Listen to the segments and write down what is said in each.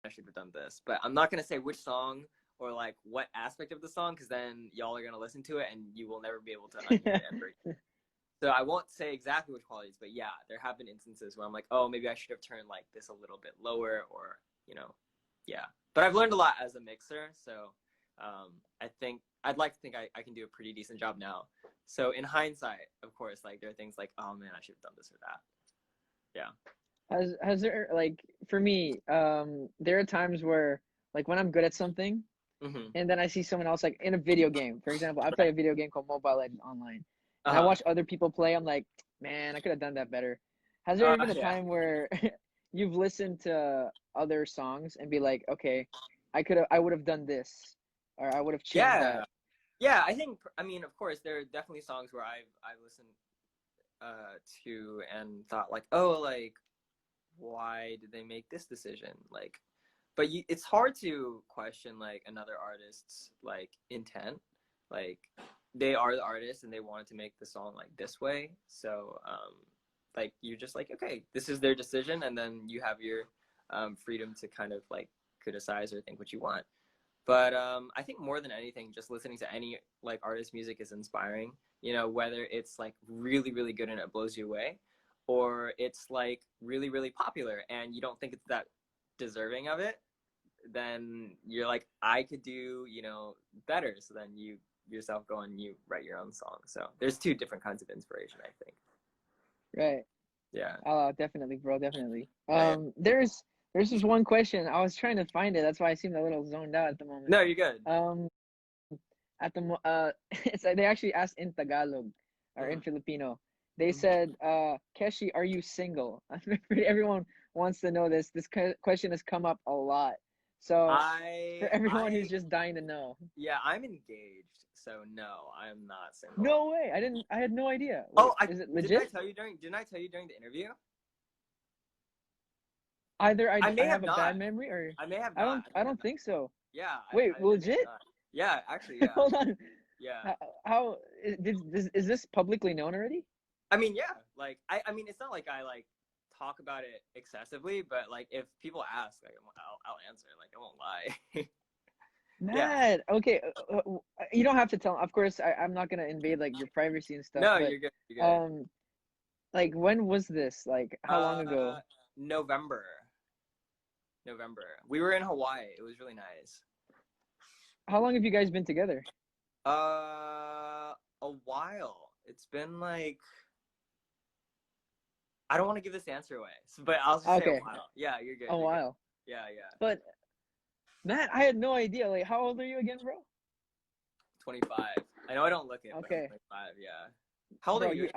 I should have done this, but I'm not gonna say which song or like what aspect of the song, because then y'all are gonna listen to it and you will never be able to unhear it ever. So I won't say exactly which qualities, but yeah, there have been instances where I'm like, oh, maybe I should have turned like this a little bit lower, or yeah. But I've learned a lot as a mixer, so I think I'd like to think I can do a pretty decent job now. So in hindsight, of course, like there are things like, oh man, I should have done this or that. Yeah. Has there, like, for me, there are times where, like, when I'm good at something Mm-hmm. and then I see someone else, like in a video game, for example, I play a video game called Mobile Legends Online, and I Uh-huh. watch other people play. I'm like, man, I could have done that better. Has there ever been a Yeah. time where you've listened to other songs and be like, okay, I would have done this, or I would have changed that? Yeah. Yeah, I mean, of course, there are definitely songs where I listened to and thought like, oh, like why did they make this decision? Like, but it's hard to question like another artist's like intent. Like, they are the artist and they wanted to make the song like this way. So like you're just like, okay, this is their decision, and then you have your freedom to kind of like criticize or think what you want. But I think more than anything, just listening to any like artist music is inspiring. Whether it's like really, really good and it blows you away, or it's like really, really popular and you don't think it's that deserving of it, then you're like, I could do, better. So then you yourself go and you write your own song. So there's two different kinds of inspiration, I think. Right. Yeah. Oh, definitely, bro, definitely. Yeah. There's just one question. I was trying to find it. That's why I seemed a little zoned out at the moment. No, you're good. Um, it's like they actually asked in Tagalog or in Mm-hmm. Filipino. They Mm-hmm. said, Keshi, are you single? Everyone wants to know this. This question has come up a lot. So I for everyone who's I just dying to know. yeah, I'm engaged, so no, I'm not single. No way. I had no idea. Wait, Oh, I is it didn't I legit? tell you during the interview? Either I I may have have a not. bad memory, or I may have I not. don't I I may have don't not. think so. Yeah, Wait, I may have legit? not. Yeah, actually, yeah. Hold on. Yeah. How is this publicly known already? I mean, yeah. Like, I mean, it's not like I like talk about it excessively, but like if people ask, like, I'll answer. Like, I won't lie. Yeah. Mad. Okay, you don't have to tell. Of course, I'm not gonna invade like your privacy and stuff. No, But you're good. You're good. um, like when was this? Like how long Uh, ago? November. November. We were in Hawaii. It was really nice. How long have you guys been together? A while. It's been like, I don't want to give this answer away, but I'll just say a Okay, while. Yeah, you're good. a You're good. while. Yeah, yeah. But Matt, I had no idea. Like, how old are you again, bro? 25. I know I don't look it, but I'm Okay, 25. Yeah. How old are bro, you?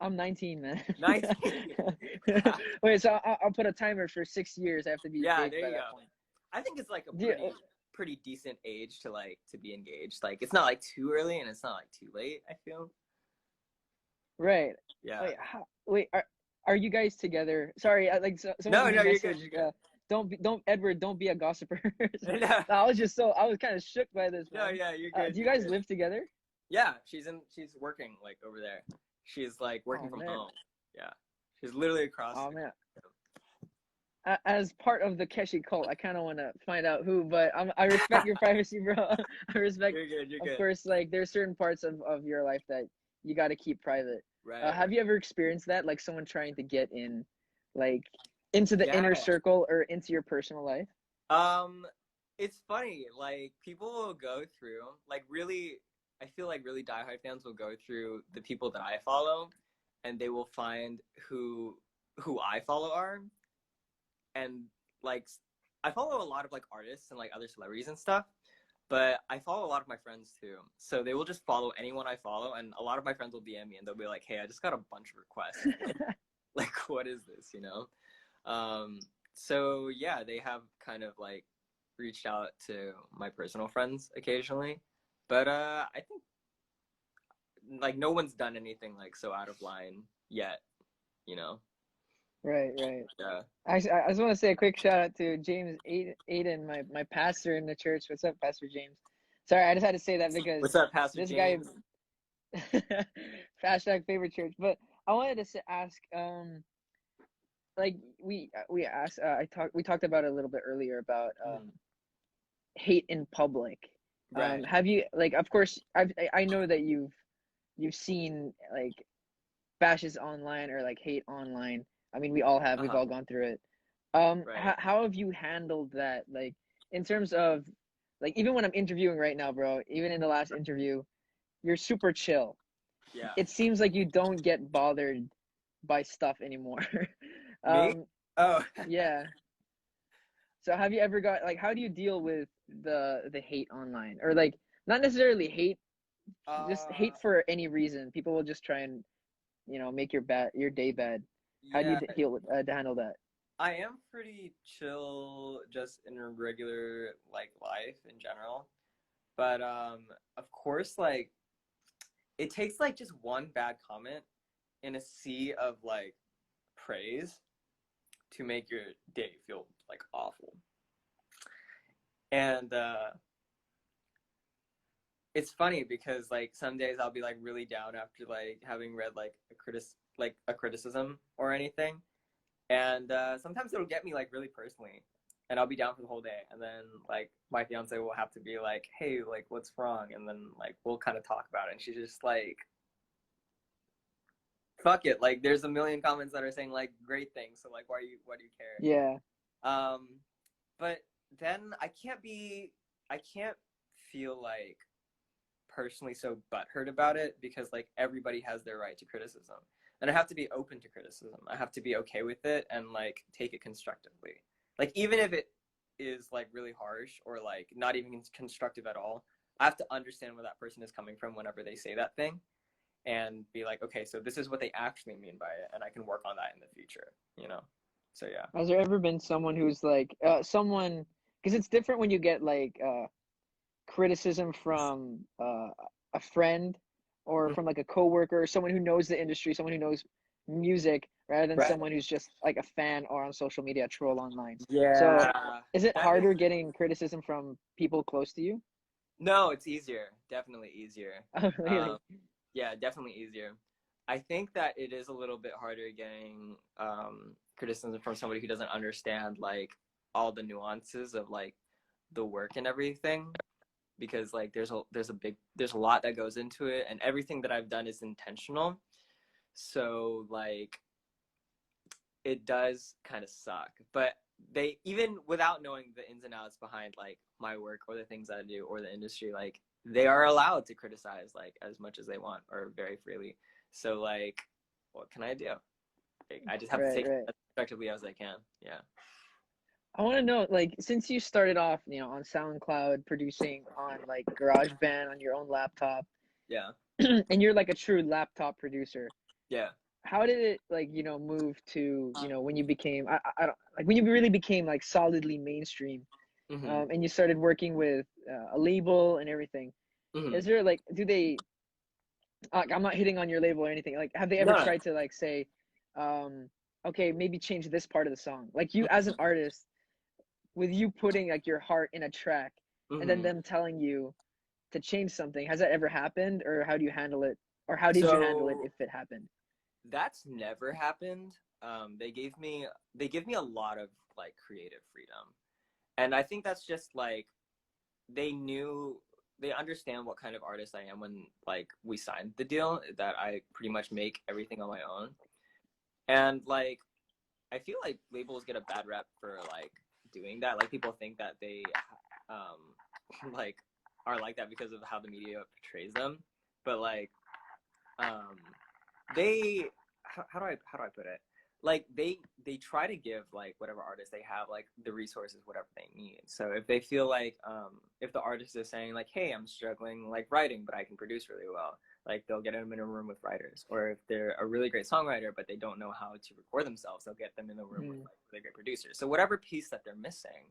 I'm 19, man. 19. Wait, so I'll put a timer for 6 years. I have to be Yeah, engaged there by you that go. point. I think it's like a Do you, pretty decent age to like to be engaged. Like, it's not like too early and it's not like too late, I feel. right. Yeah. Wait, wait, are you guys together? Sorry, like someone No, even no, you're good. messaged, You're good. don't Edward, don't be a gossiper. So, No, I was kind of shook by this, no, man. yeah, you're good. Do you You're guys good. live together? Yeah, she's working like over there. She's like working Oh from man, home. Yeah. She's literally across. oh man. As part of the Keshi cult, I kind of want to find out who, but I respect your privacy, bro. I respect, You're good. You're of good. course, like there's certain parts of your life that you got to keep private. Right, Have right. you ever experienced that, like someone trying to get in, like into the inner Yeah. circle or into your personal life? Um, it's funny. Like, people will go through like really. I feel like really diehard fans will go through the people that I follow, and they will find who I follow are, and like I follow a lot of like artists and like other celebrities and stuff, but I follow a lot of my friends too. So they will just follow anyone I follow, and a lot of my friends will DM me and they'll be like, "Hey, I just got a bunch of requests. Like, what is this?" Um, so yeah, they have kind of like reached out to my personal friends occasionally, but I think like no one's done anything like so out of line yet, you know. Right, right. Yeah. Actually, I just want to say a quick shout out to James Aiden, my pastor in the church. What's up, Pastor James? Sorry, I just had to say that because What's up, Pastor this guy, James? hashtag favorite church. But I wanted to ask, like we asked we talked about it a little bit earlier about Mhm. hate in public. Right. Have you like of course I know that you've seen like bashes online or like hate online. I mean, we all have. We've Uh-huh. all gone through it. Right. How have you handled that? Like in terms of like even when I'm interviewing right now, bro, even in the last interview, you're super chill. Yeah. It seems like you don't get bothered by stuff anymore. Me? um, Oh. yeah. So have you ever got like how do you deal with the hate online or like not necessarily hate, just hate uh for any reason? People will just try and make your day bad. How do you yeah, handle that? I am pretty chill just in a regular like life in general. But of course like it takes like just one bad comment in a sea of like praise to make your day feel like awful. And it's funny because like some days I'll be like really down after like having read like a criticism or anything. And sometimes it'll get me like really personally. And I'll be down for the whole day. And then like my fiance will have to be like, hey, like what's wrong? And then like we'll kind of talk about it. And she's just like, fuck it. Like there's a million comments that are saying like great things. So like why do you care? Yeah. Um but then I can't feel like personally so butthurt about it because like everybody has their right to criticism. And I have to be open to criticism. I have to be okay with it and like take it constructively. Like even if it is like really harsh or like not even constructive at all, I have to understand where that person is coming from whenever they say that thing and be like, okay, so this is what they actually mean by it and I can work on that in the future, you know? So yeah. Has there ever been someone who's like someone because it's different when you get like criticism from a friend or from like a coworker or someone who knows the industry, someone who knows music rather than Right. someone who's just like a fan or on social media, a troll online. So, Yeah. is it That is harder getting criticism from people close to you? no, it's easier. Definitely easier. Oh, Um really? Yeah, definitely easier. I think that it is a little bit harder getting criticism from somebody who doesn't understand like all the nuances of like the work and everything because like there's a lot that goes into it and everything that I've done is intentional. So like it does kind of suck, but they even without knowing the ins and outs behind like my work or the things that I do or the industry, like they are allowed to criticize like as much as they want or very freely. So like, what can I do? Like, I just have to Right, take it right. as effectively as I can. Yeah. I want to know, like, since you started off, on SoundCloud, producing on like GarageBand on your own laptop, Yeah. and you're like a true laptop producer, Yeah. how did it like move to when you became I don't like when you really became like solidly mainstream, Mm-hmm. and you started working with a label and everything? Mm-hmm. Is there like do they I'm not hitting on your label or anything, like have they ever No, no. tried to like say, um okay, maybe change this part of the song, like you as an artist, with you putting like your heart in a track and then Mm-hmm. them telling you to change something? Has that ever happened, or how do you handle it, or how did you handle it So if it happened? that's never happened. They give me a lot of like creative freedom, and I think that's just like they knew they understand what kind of artist I am when like we signed the deal that I pretty much make everything on my own. And like I feel like labels get a bad rep for like doing that. Like people think that they like are like that because of how the media portrays them. But like um they how do I put it? Like they try to give like whatever artist they have like the resources whatever they need. So if they feel like if the artist is saying like hey I'm struggling like writing but I can produce really well, like they'll get them in a room with writers. Or if they're a really great songwriter but they don't know how to record themselves, they'll get them in the room with Mm. like really great producers. So whatever piece that they're missing,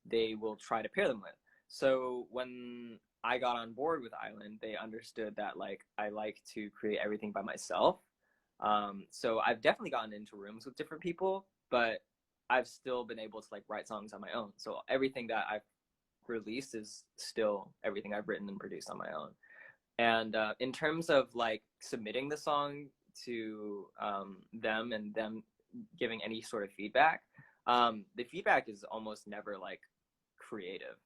they will try to pair them with. So when I got on board with Island, they understood that like I like to create everything by myself. So I've definitely gotten into rooms with different people, but I've still been able to like write songs on my own. So everything that I've released is still everything I've written and produced on my own. And in terms of like submitting the song to them and them giving any sort of feedback, the feedback is almost never like creative.